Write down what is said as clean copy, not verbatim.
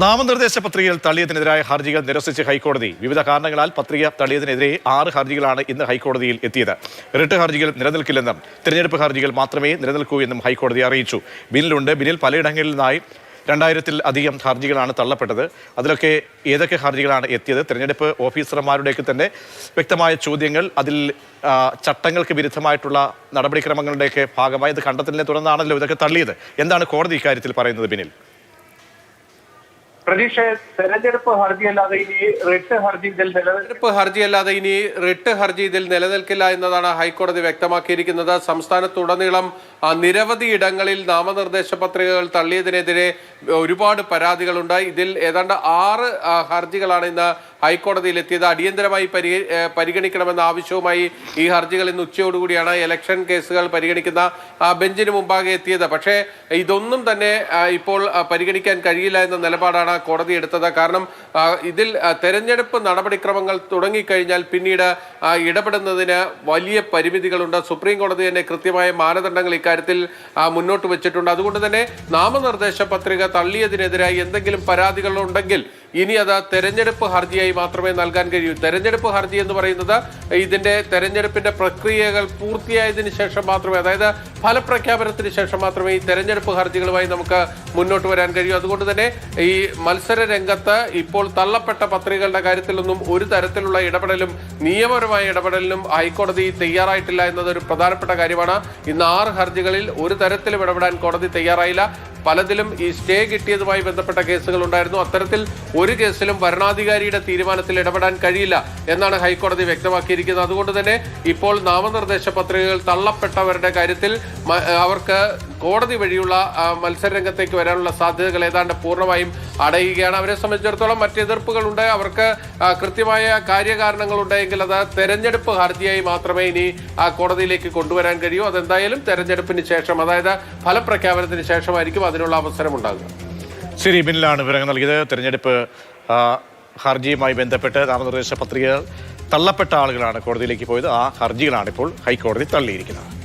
നാമനിർദ്ദേശ പത്രികകൾ തള്ളിയതിനെതിരായ ഹർജികൾ നിരസിച്ച് ഹൈക്കോടതി. വിവിധ കാരണങ്ങളാൽ പത്രിക തള്ളിയതിനെതിരെ 6 ഹർജികളാണ് ഇന്ന് ഹൈക്കോടതിയിൽ എത്തിയത്. റിട്ട് ഹർജികൾ നിലനിൽക്കില്ലെന്നും തിരഞ്ഞെടുപ്പ് ഹർജികൾ മാത്രമേ നിലനിൽക്കൂ എന്നും ഹൈക്കോടതി അറിയിച്ചു. ബിന്നിൽ പലയിടങ്ങളിൽ നിന്നായി 2000-ൽ-അധികം ഹർജികളാണ് തള്ളപ്പെട്ടത്. അതിലൊക്കെ ഏതൊക്കെ ഹർജികളാണ് എത്തിയത്? തിരഞ്ഞെടുപ്പ് ഓഫീസർമാരുടെയൊക്കെ തന്നെ വ്യക്തമായ ചോദ്യങ്ങൾ, അതിൽ ചട്ടങ്ങൾക്ക് വിരുദ്ധമായിട്ടുള്ള നടപടിക്രമങ്ങളുടെയൊക്കെ ഭാഗമായി ഇത് കണ്ടെത്തലിനെ തുടർന്നാണല്ലോ ഇതൊക്കെ തള്ളിയത്. എന്താണ് കോടതി ഇക്കാര്യത്തിൽ പറയുന്നത്? ബിന്നിൽ, പ്രതീക്ഷ, തെരഞ്ഞെടുപ്പ് ഹർജിയല്ലാതെ ഇനി റിട്ട് ഹർജി ഇതിൽ നിലനിൽക്കില്ല എന്നതാണ് ഹൈക്കോടതി വ്യക്തമാക്കിയിരിക്കുന്നത്. സംസ്ഥാനത്തുടനീളം നിരവധി ഇടങ്ങളിൽ നാമനിർദ്ദേശ പത്രികകൾ തള്ളിയതിനെതിരെ ഒരുപാട് പരാതികളുണ്ട്. ഇതിൽ ഏതാണ്ട് 6 ഹർജികളാണ് ഇന്ന് ഹൈക്കോടതിയിൽ എത്തിയത്. അടിയന്തരമായി പരിഗണിക്കണമെന്ന ആവശ്യവുമായി ഈ ഹർജികൾ ഇന്ന് ഉച്ചയോടുകൂടിയാണ് ഇലക്ഷൻ കേസുകൾ പരിഗണിക്കുന്ന ബെഞ്ചിന് മുമ്പാകെ എത്തിയത്. പക്ഷേ ഇതൊന്നും തന്നെ ഇപ്പോൾ പരിഗണിക്കാൻ കഴിയില്ല എന്ന നിലപാടാണ് കോടതി എടുത്തത്. കാരണം ഇതിൽ തെരഞ്ഞെടുപ്പ് നടപടിക്രമങ്ങൾ തുടങ്ങിക്കഴിഞ്ഞാൽ പിന്നീട് ഇടപെടുന്നതിന് വലിയ പരിമിതികളുണ്ട്. സുപ്രീം കോടതി തന്നെ കൃത്യമായ മാനദണ്ഡങ്ങൾ ഇക്കാര്യത്തിൽ മുന്നോട്ട് വെച്ചിട്ടുണ്ട്. അതുകൊണ്ട് തന്നെ നാമനിർദ്ദേശ പത്രിക തള്ളിയതിനെതിരായി എന്തെങ്കിലും പരാതികളുണ്ടെങ്കിൽ ഇനി അത് തെരഞ്ഞെടുപ്പ് ഹർജിയായി മാത്രമേ നൽകാൻ കഴിയൂ. തെരഞ്ഞെടുപ്പ് ഹർജി എന്ന് പറയുന്നത് ഇതിന്റെ തെരഞ്ഞെടുപ്പിന്റെ പ്രക്രിയകൾ പൂർത്തിയായതിനു ശേഷം മാത്രമേ, അതായത് ഫലപ്രഖ്യാപനത്തിന് ശേഷം മാത്രമേ ഈ തെരഞ്ഞെടുപ്പ് ഹർജികളുമായി നമുക്ക് മുന്നോട്ട് വരാൻ കഴിയൂ. അതുകൊണ്ട് തന്നെ ഈ മത്സര രംഗത്ത് ഇപ്പോൾ തള്ളപ്പെട്ട പത്രികകളുടെ കാര്യത്തിലൊന്നും ഒരു തരത്തിലുള്ള ഇടപെടലും നിയമപരമായ ഇടപെടലിനും ഹൈക്കോടതി തയ്യാറായിട്ടില്ല എന്നതൊരു പ്രധാനപ്പെട്ട കാര്യമാണ്. ഇന്ന് 6 ഹർജികളിൽ ഒരു തരത്തിലും ഇടപെടാൻ കോടതി തയ്യാറായില്ല. പലതിലും ഈ സ്റ്റേ കിട്ടിയതുമായി ബന്ധപ്പെട്ട കേസുകൾ ഉണ്ടായിരുന്നു. അത്തരത്തിൽ ഒരു കേസിലും ഭരണാധികാരിയുടെ തീരുമാനത്തിൽ ഇടപെടാൻ കഴിയില്ല എന്നാണ് ഹൈക്കോടതി വ്യക്തമാക്കിയിരിക്കുന്നത്. അതുകൊണ്ട് തന്നെ ഇപ്പോൾ നാമനിർദ്ദേശ പത്രികകൾ തള്ളപ്പെട്ടവരുടെ കാര്യത്തിൽ അവർക്ക് കോടതി വഴിയുള്ള മത്സരരംഗത്തേക്ക് വരാനുള്ള സാധ്യതകൾ ഏതാണ്ട് പൂർണ്ണമായും അടയുകയാണ്. അവരെ സംബന്ധിച്ചിടത്തോളം മറ്റെതിർപ്പുകളുണ്ട്, അവർക്ക് കൃത്യമായ കാര്യകാരണങ്ങളുണ്ടെങ്കിൽ അത് തെരഞ്ഞെടുപ്പ് ഹർജിയായി മാത്രമേ ഇനി കോടതിയിലേക്ക് കൊണ്ടുവരാൻ കഴിയൂ. അതെന്തായാലും തെരഞ്ഞെടുപ്പിന് ശേഷം, അതായത് ഫലപ്രഖ്യാപനത്തിന് ശേഷമായിരിക്കും അതിനുള്ള അവസരം ഉണ്ടാകുക. ശരി, ബിന്നിലാണ് വിവരങ്ങൾ നൽകിയത്. തെരഞ്ഞെടുപ്പ് ഹർജിയുമായി ബന്ധപ്പെട്ട് നാമനിർദ്ദേശ പത്രികകൾ തള്ളപ്പെട്ട ആളുകളാണ് കോടതിയിലേക്ക് പോയത്. ആ ഹർജികളാണ് ഇപ്പോൾ ഹൈക്കോടതി തള്ളിയിരിക്കുന്നത്.